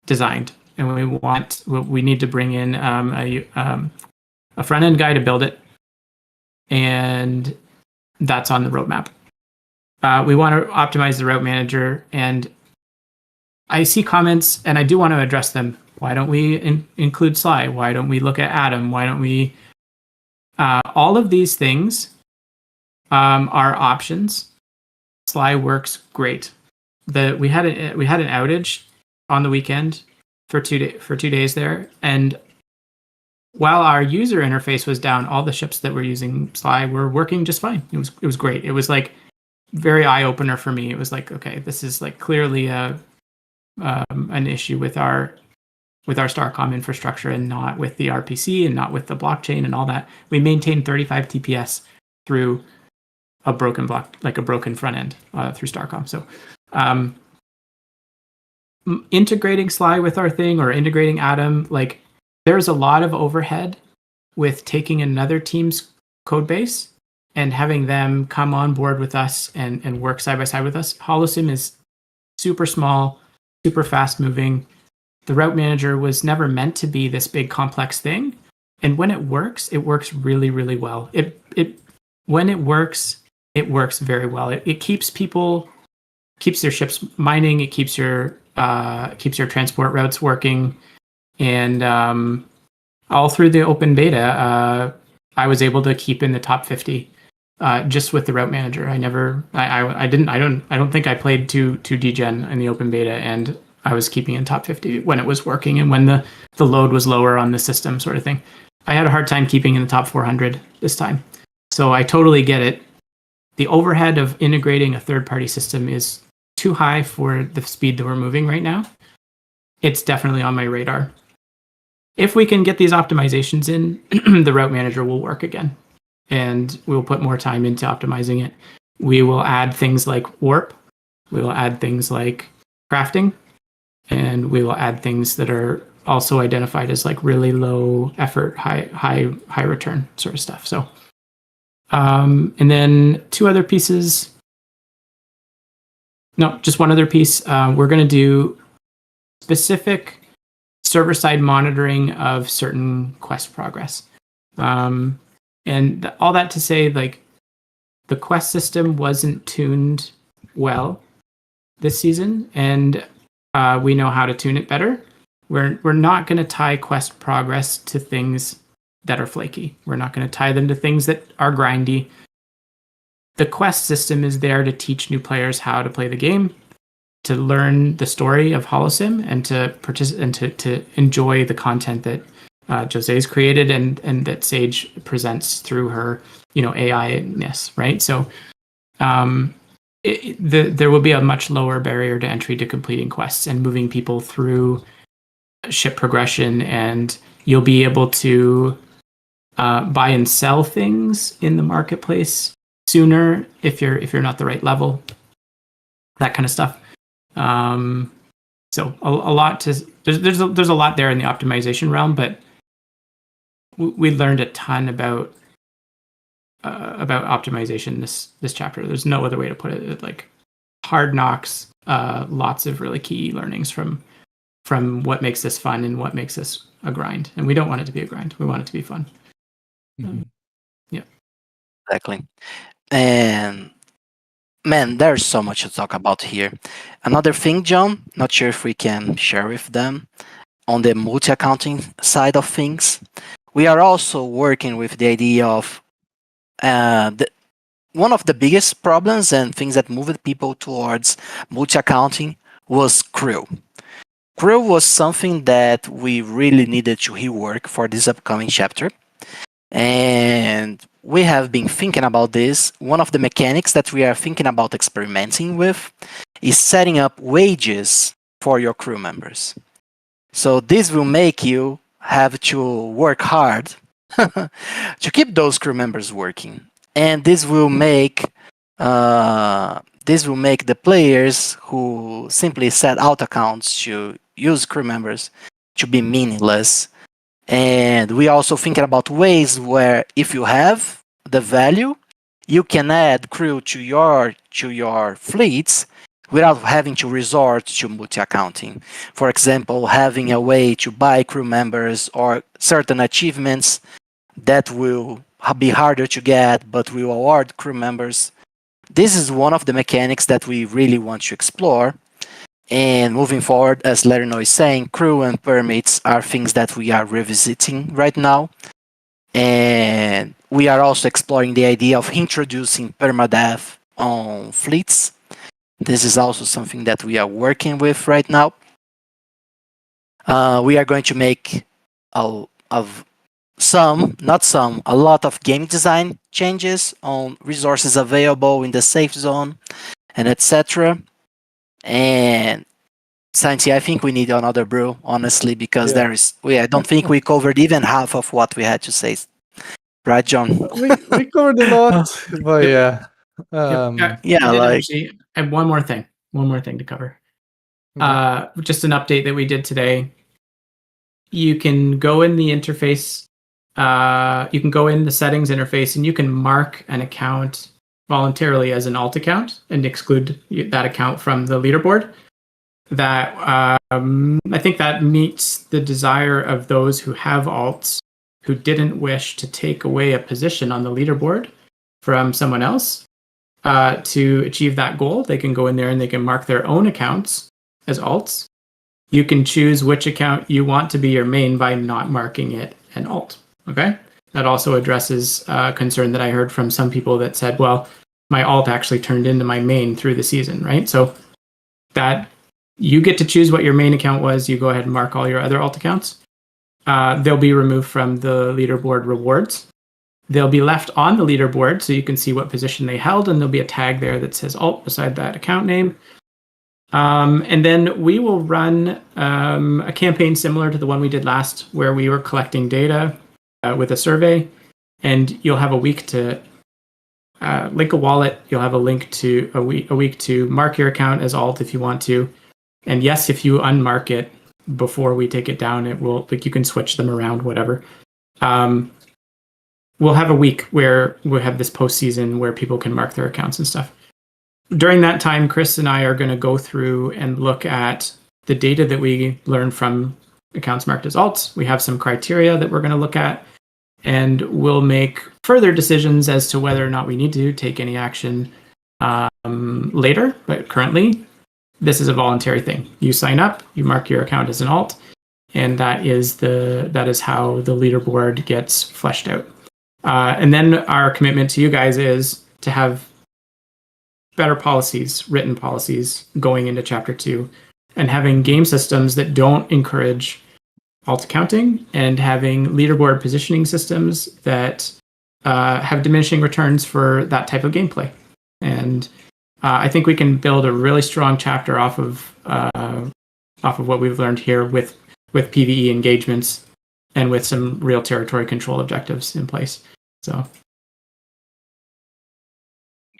designed, and we need to bring in a front-end guy to build it, and that's on the roadmap. we want to optimize the route manager, and I see comments, and I do want to address them. Why don't we include Sly? Why don't we look at Atom? Why don't we? All of these things are options. Sly works great. We had an outage on the weekend for 2 days there, and while our user interface was down, all the ships that were using Sly were working just fine. It was great. It was like very eye opener for me. It was like, okay, this is like clearly an issue with our Starcom infrastructure and not with the RPC and not with the blockchain and all that. We maintained 35 TPS through a broken block, like a broken front end through Starcom. So integrating Sly with our thing or integrating Atom, like there's a lot of overhead with taking another team's code base and having them come on board with us and work side by side with us. Holosim is super small, super fast moving. The route manager was never meant to be this big complex thing. And when it works really, really well. When it works very well. It keeps their ships mining, it keeps your transport routes working. And all through the open beta, I was able to keep in the top 50 just with the route manager. I don't think I played two degen in the open beta, and I was keeping in top 50 when it was working and when the load was lower on the system, sort of thing. I had a hard time keeping in the top 400 this time. So I totally get it. The overhead of integrating a third-party system is too high for the speed that we're moving right now. It's definitely on my radar. If we can get these optimizations in, the route manager will work again. And we'll put more time into optimizing it. We will add things like warp. We will add things like crafting. And we will add things that are also identified as like really low effort, high return sort of stuff. So, and then two other pieces. No, just one other piece. We're going to do specific server-side monitoring of certain quest progress. And all that to say, like, the quest system wasn't tuned well this season, and we know how to tune it better. We're not going to tie quest progress to things that are flaky. We're not going to tie them to things that are grindy. The quest system is there to teach new players how to play the game, to learn the story of Holosim, and to to enjoy the content that Jose's created and that Sage presents through her, AI-ness, right? So there will be a much lower barrier to entry to completing quests and moving people through ship progression, and you'll be able to buy and sell things in the marketplace sooner if you're not the right level, that kind of stuff. So a lot there's a lot there in the optimization realm, but we learned a ton about optimization this chapter. There's no other way to put it. Like hard knocks, lots of really key learnings from what makes this fun and what makes this a grind. And we don't want it to be a grind. We want it to be fun. Mm-hmm. Yeah. Exactly. And man, there's so much to talk about here. Another thing, John, not sure if we can share with them, on the multi-accounting side of things, we are also working with the idea of one of the biggest problems and things that moved people towards multi-accounting was crew. Crew was something that we really needed to rework for this upcoming chapter. And we have been thinking about this. One of the mechanics that we are thinking about experimenting with is setting up wages for your crew members. So this will make you have to work hard to keep those crew members working. And this will make the players who simply set out accounts to use crew members to be meaningless. And we also thinking about ways where if you have the value, you can add crew to your fleets without having to resort to multi-accounting. For example, having a way to buy crew members or certain achievements that will be harder to get but will award crew members this is one of the mechanics that we really want to explore. And moving forward, as Lerino is saying, crew and permits are things that we are revisiting right now. And we are also exploring the idea of introducing permadeath on fleets. This is also something that we are working with right now. We are going to make a lot of game design changes on resources available in the safe zone and etc. And Santi, I think we need another brew, honestly, because I don't think we covered even half of what we had to say. Right, John? We covered a lot, but yeah. Actually, I have one more thing to cover. Okay. Just an update that we did today. You can go in the interface. You can go in the settings interface, and you can mark an account voluntarily as an alt account and exclude that account from the leaderboard. That I think that meets the desire of those who have alts who didn't wish to take away a position on the leaderboard from someone else. To achieve that goal, they can go in there and they can mark their own accounts as alts. You can choose which account you want to be your main by not marking it an alt. Okay? That also addresses a concern that I heard from some people that said, well, my alt actually turned into my main through the season, right? So that you get to choose what your main account was. You go ahead and mark all your other alt accounts. They'll be removed from the leaderboard rewards. They'll be left on the leaderboard so you can see what position they held, and there'll be a tag there that says alt beside that account name. And then we will run a campaign similar to the one we did last, where we were collecting data with a survey, and you'll have a week to link a wallet. You'll have a link to a week to mark your account as alt if you want to. And yes, if you unmark it before we take it down, it will, like, you can switch them around, whatever. We'll have a week where we'll have this postseason where people can mark their accounts and stuff. During that time, Chris and I are going to go through and look at the data that we learned from accounts marked as alts. We have some criteria that we're going to look at, and we'll make further decisions as to whether or not we need to take any action later. But currently, this is a voluntary thing. You sign up, you mark your account as an alt, and that is how the leaderboard gets fleshed out. And then our commitment to you guys is to have better policies, written policies, going into Chapter 2, and having game systems that don't encourage alt accounting, and having leaderboard positioning systems that have diminishing returns for that type of gameplay. And I think we can build a really strong chapter off of what we've learned here with PvE engagements and with some real territory control objectives in place. So,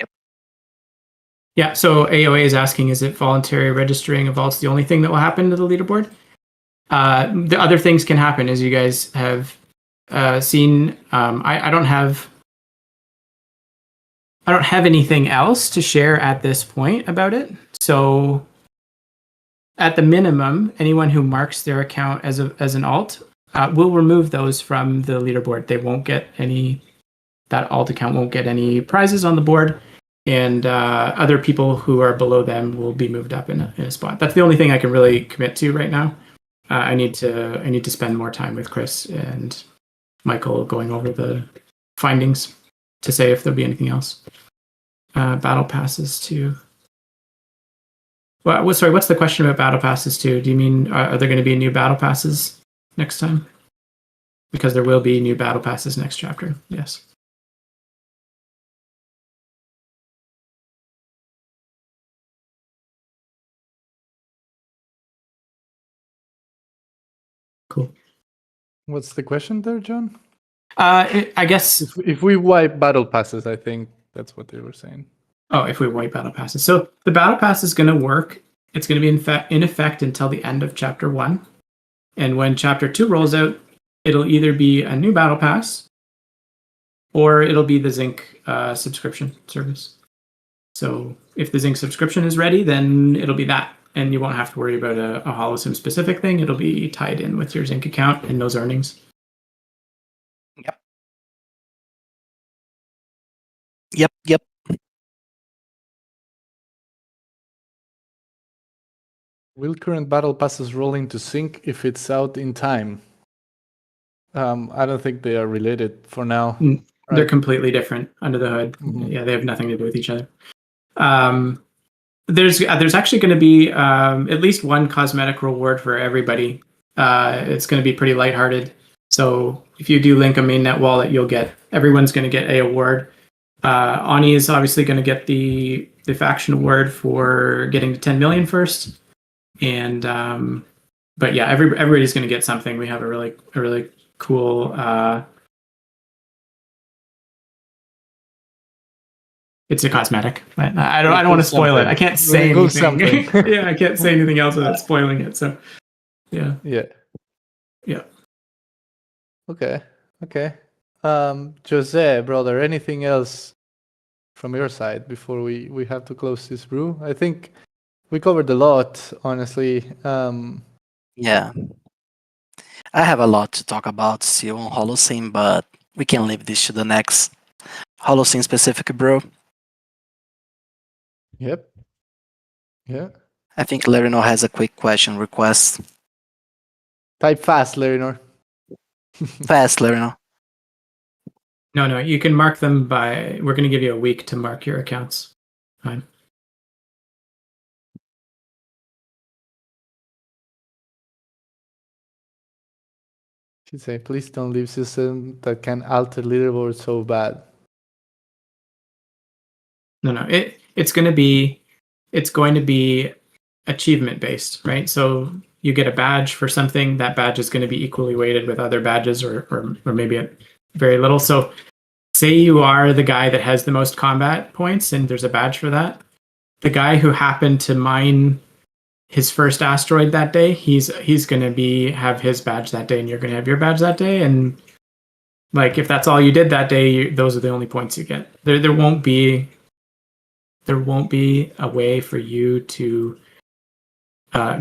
yep. Yeah, so AOA is asking, is it voluntary registering of alts the only thing that will happen to the leaderboard? The other things can happen, as you guys have seen. I don't have anything else to share at this point about it. So, at the minimum, anyone who marks their account as an alt will remove those from the leaderboard. They won't get any. That alt account won't get any prizes on the board, and other people who are below them will be moved up in a spot. That's the only thing I can really commit to right now. I need to spend more time with Chris and Michael going over the findings to say if there'll be anything else. Battle passes too. Well, sorry, what's the question about battle passes too? Do you mean are there going to be new battle passes next time? Because there will be new battle passes next chapter. Yes. Cool. What's the question there, John? I guess if we wipe battle passes, I think that's what they were saying. Oh, if we wipe battle passes. So the battle pass is going to work. It's going to be in effect until the end of Chapter 1. And when Chapter 2 rolls out, it'll either be a new battle pass or it'll be the Zinc subscription service. So if the Zinc subscription is ready, then it'll be that. And you won't have to worry about a Holosim specific thing. It'll be tied in with your Zinc account and those earnings. Yep. Will current battle passes roll into sync if it's out in time? I don't think they are related for now. They're completely different under the hood. Mhm. Yeah, they have nothing to do with each other. There's actually going to be at least one cosmetic reward for everybody. It's going to be pretty lighthearted. So if you do link a mainnet wallet, everyone's going to get a award. Ani is obviously going to get the faction award for getting to 10 million first, and but yeah, everybody's going to get something. We have a really cool. It's a cosmetic, but I don't want to spoil it. I can't say anything. Yeah, I can't say anything else without spoiling it. So, yeah. Okay. Jose, brother, anything else from your side before we have to close this brew? I think we covered a lot, honestly. Yeah. I have a lot to talk about still on Holosim, but we can leave this to the next Holosim specific brew. Yep. Yeah. I think Lerinor has a quick question request. Type fast, Lerinor. Fast, Lerinor. No, you can mark them by. We're going to give you a week to mark your accounts. Fine. She'd say, please don't leave system that can alter leaderboard so bad. No. It's going to be achievement based, right? So you get a badge for something. That badge is going to be equally weighted with other badges, or maybe at very little. So, say you are the guy that has the most combat points, and there's a badge for that. The guy who happened to mine his first asteroid that day, he's going to have his badge that day, and you're going to have your badge that day. And like, if that's all you did that day, those are the only points you get. There won't be a way for you to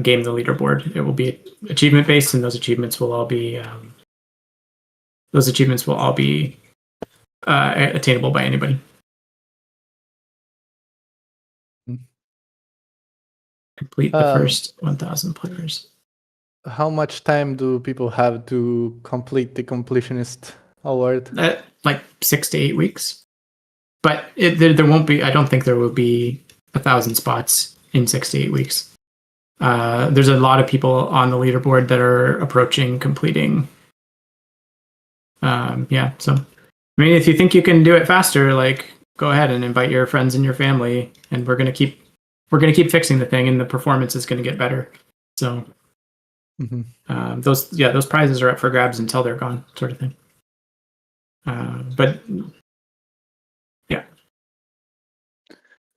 game the leaderboard. It will be achievement based, and those achievements will all be attainable by anybody. Complete the first 1,000 players. How much time do people have to complete the completionist award? Like 6 to 8 weeks. But there won't be. I don't think there will be 1,000 spots in 6 to 8 weeks. There's a lot of people on the leaderboard that are approaching completing. So I mean, if you think you can do it faster, like, go ahead and invite your friends and your family, and we're gonna keep fixing the thing, and the performance is gonna get better. So those prizes are up for grabs until they're gone, sort of thing. But yeah.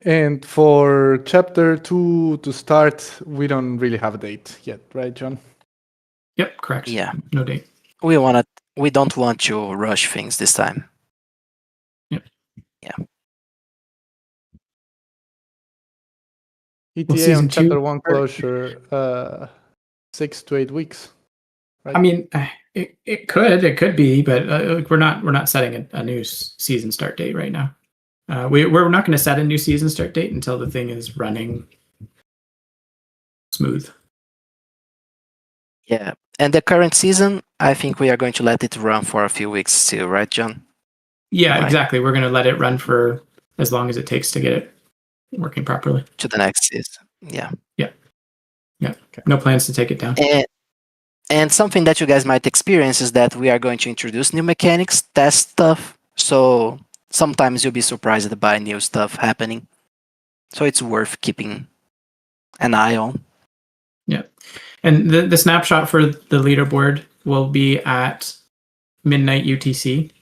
And for chapter 2 to start, we don't really have a date yet, right, John? Yep, correct. Yeah. No date. We don't want to rush things this time. Yep. Yeah. ETA on chapter 1 closure, 6 to 8 weeks. Right? I mean, it could be, but we're not setting a new season start date right now. We're not going to set a new season start date until the thing is running smooth. Yeah, and the current season, I think we are going to let it run for a few weeks still, right, John? Yeah, exactly. We're going to let it run for as long as it takes to get it working properly. To the next season, yeah. Okay. No plans to take it down. And something that you guys might experience is that we are going to introduce new mechanics, test stuff. So sometimes you'll be surprised by new stuff happening. So it's worth keeping an eye on. Yeah. And the snapshot for the leaderboard will be at midnight UTC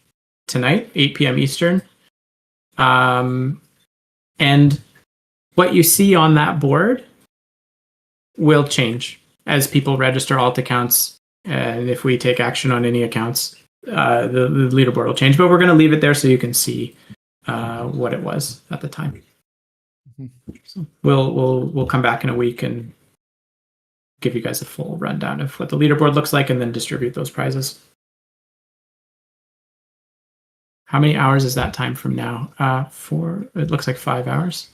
tonight, 8 p.m. Eastern. And what you see on that board will change as people register alt accounts. And if we take action on any accounts, the leaderboard will change. But we're going to leave it there so you can see what it was at the time. So we'll come back in a week and give you guys a full rundown of what the leaderboard looks like, and then distribute those prizes. How many hours is that time from now? It looks like 5 hours.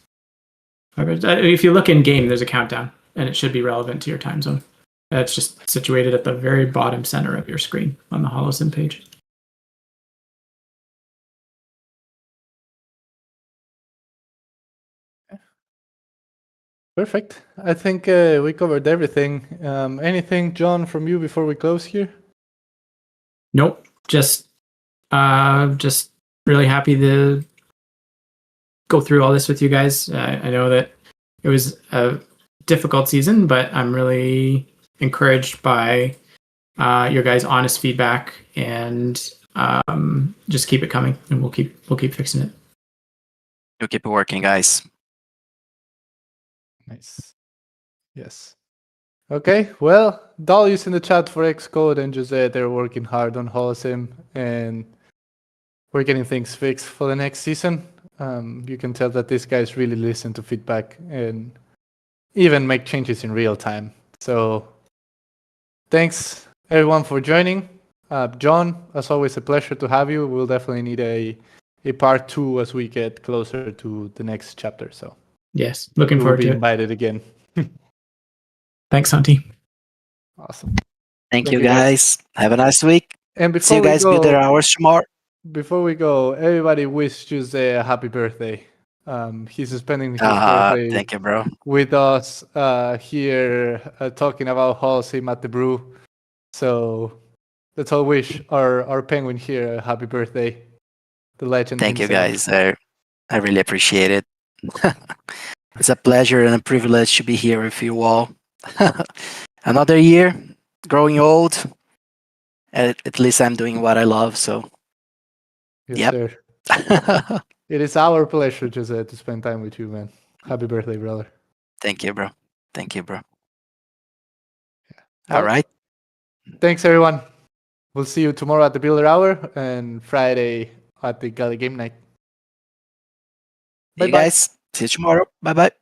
5 hours. If you look in game, there's a countdown. and it should be relevant to your time zone. It's just situated at the very bottom center of your screen on the Holosim page. Perfect. I think we covered everything. Anything, John, from you before we close here? Nope. Just really happy to go through all this with you guys. I know that it was a difficult season, but I'm really encouraged by your guys' honest feedback, and just keep it coming, and we'll keep fixing it. You'll keep it working, guys. Nice. Yes. Okay, well, Dahlia's in the chat for Xcode and Jose. They're working hard on Holosim, and we're getting things fixed for the next season. You can tell that these guys really listen to feedback and even make changes in real time. So thanks everyone for joining. John, as always, a pleasure to have you. We'll definitely need a part 2 as we get closer to the next chapter. So yes, looking you will forward be to it. invited again. Thanks, Hunty. Awesome. Thank you, guys. Have a nice week. And See before you we guys. go, Build their hours tomorrow. before we go, everybody wish Tuesday a happy birthday. He's spending his birthday Thank you, bro. with us here talking about Holosim at the brew. So let's all wish our penguin here a happy birthday. The legend Thank you, himself. guys. I really appreciate it. It's a pleasure and a privilege to be here with you all. Another year, growing old. At least I'm doing what I love. So, Yes, yep. sir. It is our pleasure, Jose, to spend time with you, man. Happy birthday, brother. Thank you, bro. Thank you, bro. Yeah. All right. Thanks, everyone. We'll see you tomorrow at the Builder Hour and Friday at the Gala Game Night. Bye, guys. See you tomorrow. Bye-bye.